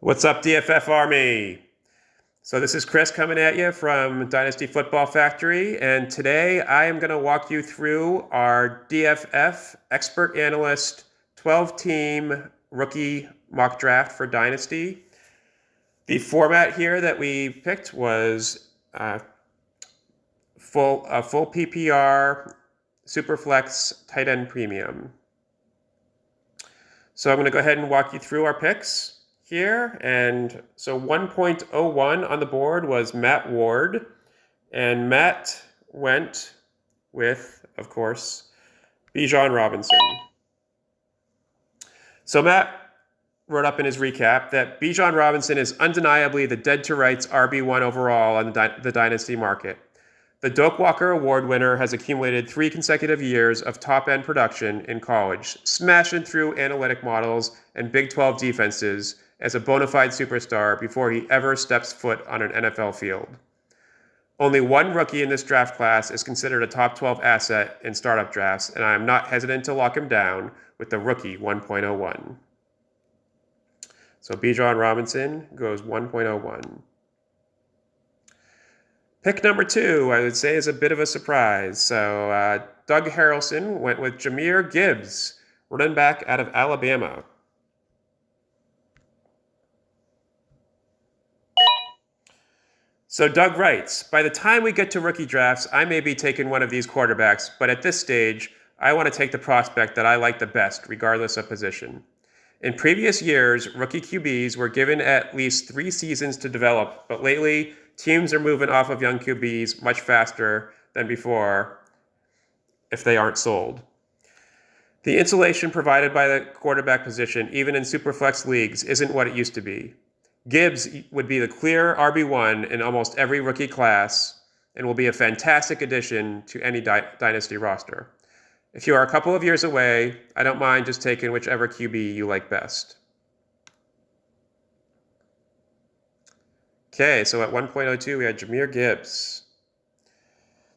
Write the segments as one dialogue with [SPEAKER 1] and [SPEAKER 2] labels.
[SPEAKER 1] What's up, DFF Army? So this is Chris coming at you from Dynasty Football Factory, and today I am going to walk you through our DFF Expert Analyst 12-team rookie mock draft for Dynasty. The format here that we picked was full PPR, Superflex, tight end premium. So I'm going to go ahead and walk you through our picks here. And so 1.01 on the board was Matt Ward. And Matt went with, of course, Bijan Robinson. So Matt wrote up in his recap that Bijan Robinson is undeniably the dead-to-rights RB1 overall on the Dynasty market. The Doak Walker Award winner has accumulated 3 consecutive years of top-end production in college, smashing through analytic models and Big 12 defenses as a bona fide superstar before he ever steps foot on an NFL field. Only one rookie in this draft class is considered a top 12 asset in startup drafts, and I am not hesitant to lock him down with the rookie 1.01. So Bijan Robinson goes 1.01. Pick number 2, I would say, is a bit of a surprise. So Doug Harrelson went with Jahmyr Gibbs, running back out of Alabama. So Doug writes, by the time we get to rookie drafts, I may be taking one of these quarterbacks, but at this stage, I want to take the prospect that I like the best, regardless of position. In previous years, rookie QBs were given at least 3 seasons to develop, but lately, teams are moving off of young QBs much faster than before if they aren't sold. The insulation provided by the quarterback position, even in Superflex leagues, isn't what it used to be. Gibbs would be the clear RB1 in almost every rookie class and will be a fantastic addition to any Dynasty roster. If you are a couple of years away, I don't mind just taking whichever QB you like best. Okay, so at 1.02, we had Jahmyr Gibbs.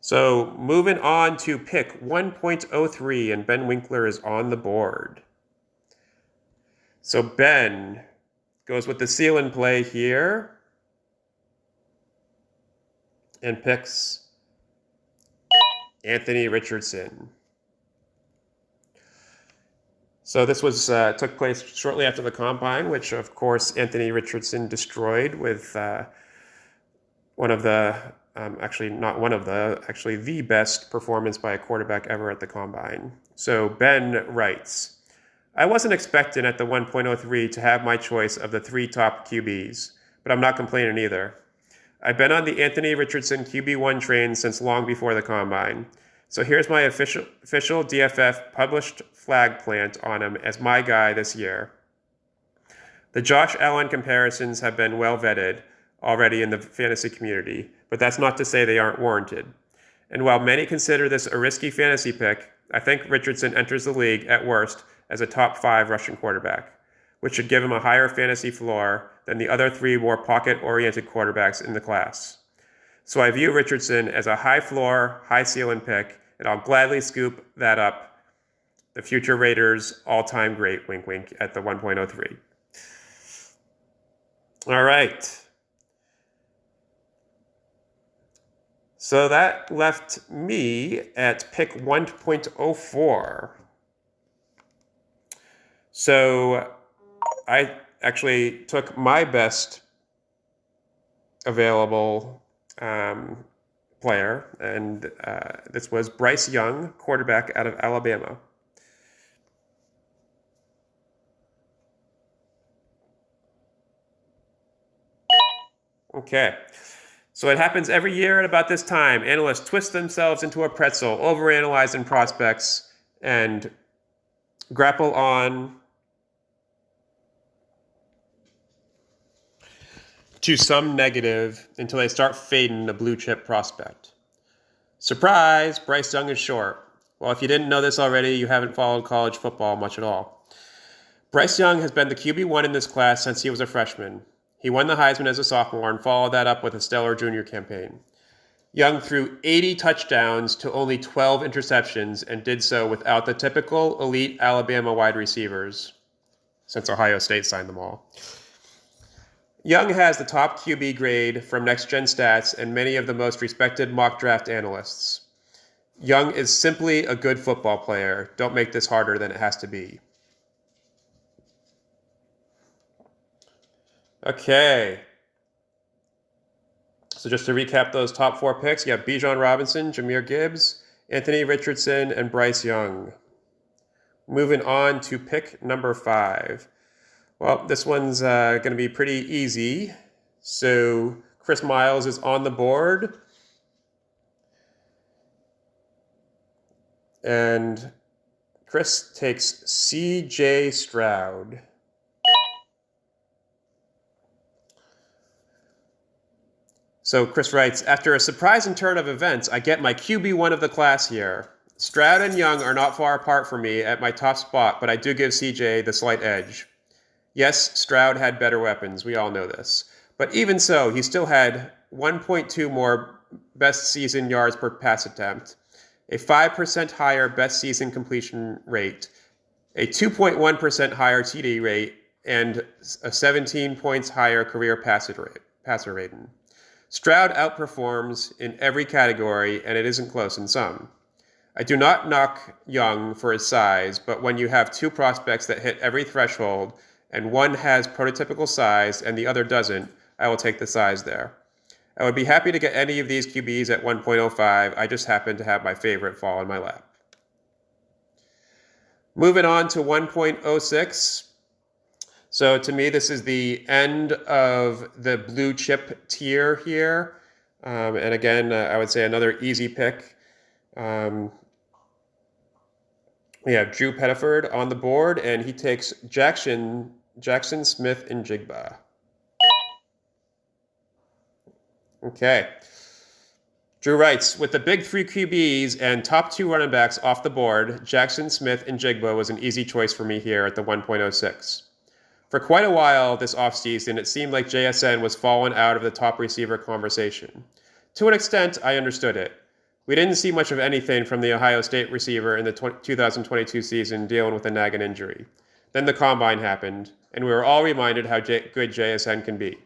[SPEAKER 1] So moving on to pick 1.03, and Ben Winkler is on the board. So Ben goes with the seal and play here and picks Anthony Richardson. So this was took place shortly after the Combine, which of course Anthony Richardson destroyed with one of the, actually the best performance by a quarterback ever at the Combine. So Ben writes, I wasn't expecting at the 1.03 to have my choice of the 3 top QBs, but I'm not complaining either. I've been on the Anthony Richardson QB1 train since long before the Combine. So here's my official DFF published flag plant on him as my guy this year. The Josh Allen comparisons have been well vetted already in the fantasy community, but that's not to say they aren't warranted. And while many consider this a risky fantasy pick, I think Richardson enters the league at worst as a top 5 rushing quarterback, which should give him a higher fantasy floor than the other 3 more pocket-oriented quarterbacks in the class. So I view Richardson as a high floor, high ceiling pick, and I'll gladly scoop that up. The future Raiders all-time great, wink wink, at the 1.03. All right. So that left me at pick 1.04. So I actually took my best available player, and this was Bryce Young, quarterback out of Alabama. Okay, so it happens every year at about this time. Analysts twist themselves into a pretzel, overanalyzing prospects, and grapple on to some negative until they start fading a blue chip prospect. Surprise, Bryce Young is short. Well, if you didn't know this already, you haven't followed college football much at all. Bryce Young has been the QB1 in this class since he was a freshman. He won the Heisman as a sophomore and followed that up with a stellar junior campaign. Young threw 80 touchdowns to only 12 interceptions and did so without the typical elite Alabama wide receivers, since Ohio State signed them all. Young has the top QB grade from Next Gen Stats and many of the most respected mock draft analysts. Young is simply a good football player. Don't make this harder than it has to be. Okay. So just to recap those top 4 picks, you have Bijan Robinson, Jahmyr Gibbs, Anthony Richardson, and Bryce Young. Moving on to pick number 5. Well, this one's going to be pretty easy. So Chris Miles is on the board. And Chris takes C.J. Stroud. So Chris writes, after a surprising turn of events, I get my QB1 of the class here. Stroud and Young are not far apart from me at my top spot, but I do give CJ the slight edge. Yes, Stroud had better weapons. We all know this. But even so, he still had 1.2 more best season yards per pass attempt, a 5% higher best season completion rate, a 2.1% higher TD rate, and a 17 points higher career passer rating. Stroud outperforms in every category, and it isn't close in some. I do not knock Young for his size, but when you have 2 prospects that hit every threshold, and one has prototypical size and the other doesn't, I will take the size there. I would be happy to get any of these QBs at 1.05. I just happen to have my favorite fall in my lap. Moving on to 1.06. So to me, this is the end of the blue chip tier here. And again, I would say another easy pick. We have Drew Pettiford on the board, and he takes Jackson Smith and Jigba. Okay. Drew writes, with the big 3 QBs and top 2 running backs off the board, Jackson Smith and Jigba was an easy choice for me here at the 1.06. For quite a while this offseason, it seemed like JSN was falling out of the top receiver conversation. To an extent, I understood it. We didn't see much of anything from the Ohio State receiver in the 2022 season dealing with a nagging injury. Then the Combine happened, and we were all reminded how good JSN can be.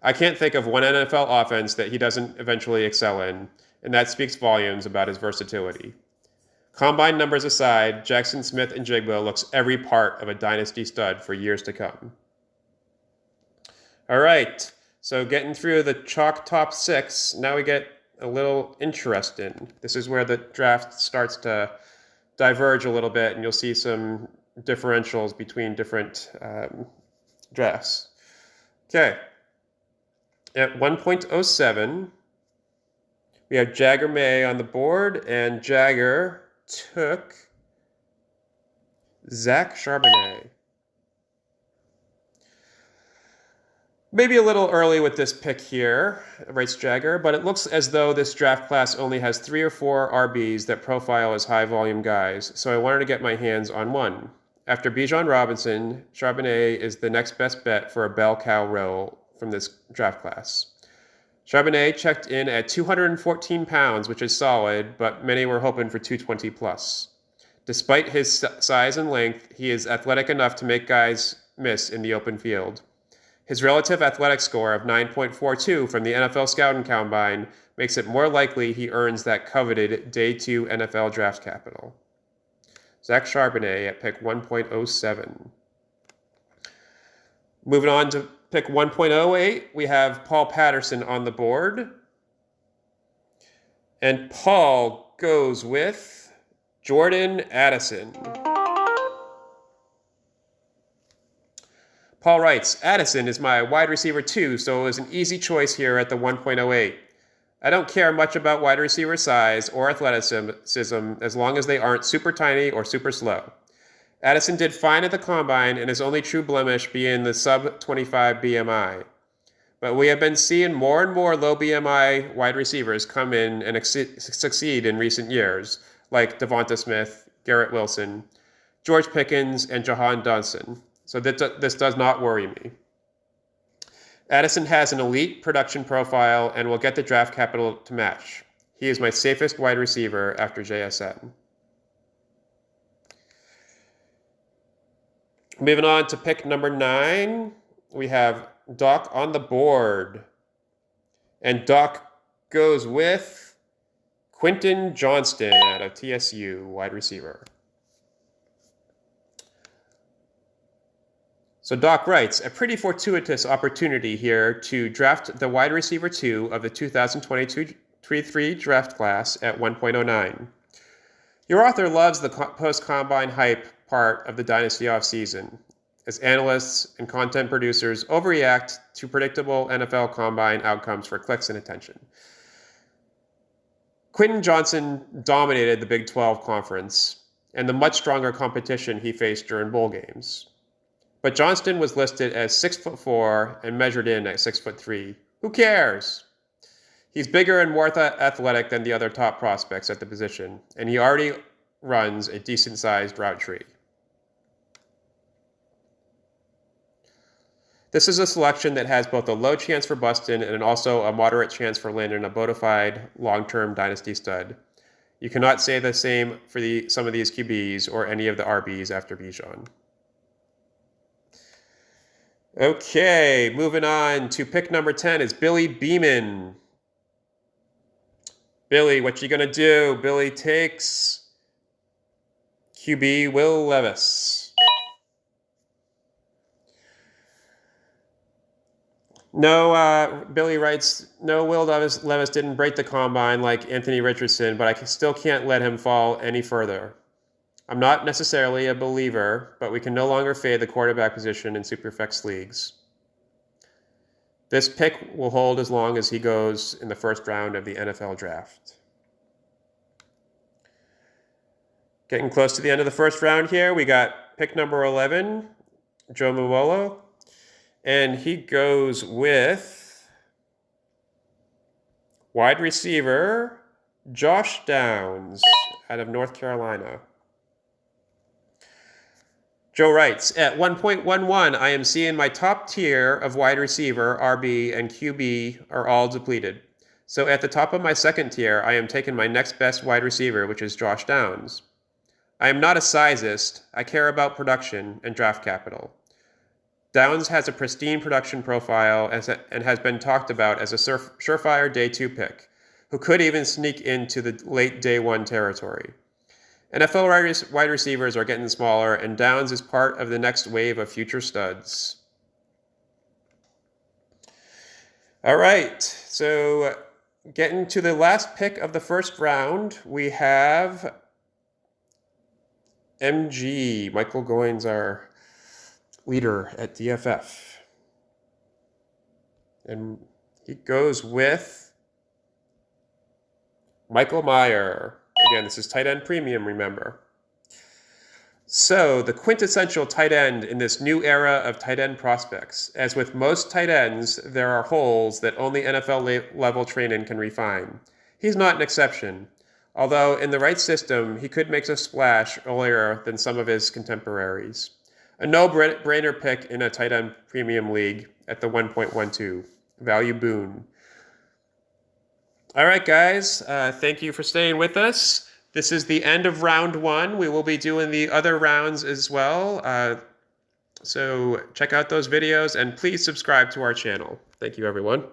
[SPEAKER 1] I can't think of one NFL offense that he doesn't eventually excel in, and that speaks volumes about his versatility. Combine numbers aside, Jackson Smith and Jigba looks every part of a dynasty stud for years to come. All right, so getting through the chalk top 6, now we get a little interesting. This is where the draft starts to diverge a little bit, and you'll see some differentials between different drafts. Okay. At 1.07, we have Jagger May on the board, and Jagger took Zach Charbonnet. Maybe a little early with this pick here, writes Jagger, but it looks as though this draft class only has 3 or 4 RBs that profile as high-volume guys, so I wanted to get my hands on one. After Bijan Robinson, Charbonnet is the next best bet for a bell cow role from this draft class. Charbonnet checked in at 214 pounds, which is solid, but many were hoping for 220 plus. Despite his size and length, he is athletic enough to make guys miss in the open field. His relative athletic score of 9.42 from the NFL Scouting Combine makes it more likely he earns that coveted Day 2 NFL draft capital. Zach Charbonnet at pick 1.07. Moving on to pick 1.08, we have Paul Patterson on the board. And Paul goes with Jordan Addison. Paul writes, Addison is my wide receiver 2, so it was an easy choice here at the 1.08. I don't care much about wide receiver size or athleticism as long as they aren't super tiny or super slow. Addison did fine at the Combine, and his only true blemish being the sub-25 BMI. But we have been seeing more and more low BMI wide receivers come in and succeed in recent years, like Devonta Smith, Garrett Wilson, George Pickens, and Jahan Dotson. So this does not worry me. Addison has an elite production profile and will get the draft capital to match. He is my safest wide receiver after JSN. Moving on to pick number 9, we have Doc on the board. And Doc goes with Quentin Johnston out of TSU, wide receiver. So Doc writes, a pretty fortuitous opportunity here to draft the wide receiver 2 of the 2022-23 draft class at 1.09. Your author loves the post-combine hype part of the Dynasty offseason, as analysts and content producers overreact to predictable NFL combine outcomes for clicks and attention. Quentin Johnson dominated the Big 12 conference and the much stronger competition he faced during bowl games. But Johnston was listed as 6'4" and measured in at 6'3". Who cares? He's bigger and more athletic than the other top prospects at the position, and he already runs a decent-sized route tree. This is a selection that has both a low chance for busting and also a moderate chance for landing a bona fide long-term dynasty stud. You cannot say the same for some of these QBs or any of the RBs after Bijan. Okay, moving on to pick number 10 is Billy Beeman. Billy, what you gonna do? Billy takes QB Will Levis. No, Billy writes, no, Will Levis didn't break the combine like Anthony Richardson, but I still can't let him fall any further. I'm not necessarily a believer, but we can no longer fade the quarterback position in Superflex leagues. This pick will hold as long as he goes in the first round of the NFL draft. Getting close to the end of the first round here, we got pick number 11, Joe Muolo, and he goes with wide receiver Josh Downs out of North Carolina. Joe writes, at 1.11, I am seeing my top tier of wide receiver, RB, and QB are all depleted. So at the top of my second tier, I am taking my next best wide receiver, which is Josh Downs. I am not a sizeist. I care about production and draft capital. Downs has a pristine production profile and has been talked about as a surefire day 2 pick, who could even sneak into the late day 1 territory. NFL wide receivers are getting smaller, and Downs is part of the next wave of future studs. All right, so getting to the last pick of the first round, we have MG. Michael Goins, our leader at DFF. And he goes with Michael Mayer. Again, this is tight end premium, remember. So, the quintessential tight end in this new era of tight end prospects. As with most tight ends, there are holes that only NFL-level training can refine. He's not an exception, although in the right system, he could make a splash earlier than some of his contemporaries. A no-brainer pick in a tight end premium league at the 1.12. Value boon. All right, guys, thank you for staying with us. This is the end of round 1. We will be doing the other rounds as well. So check out those videos and please subscribe to our channel. Thank you, everyone.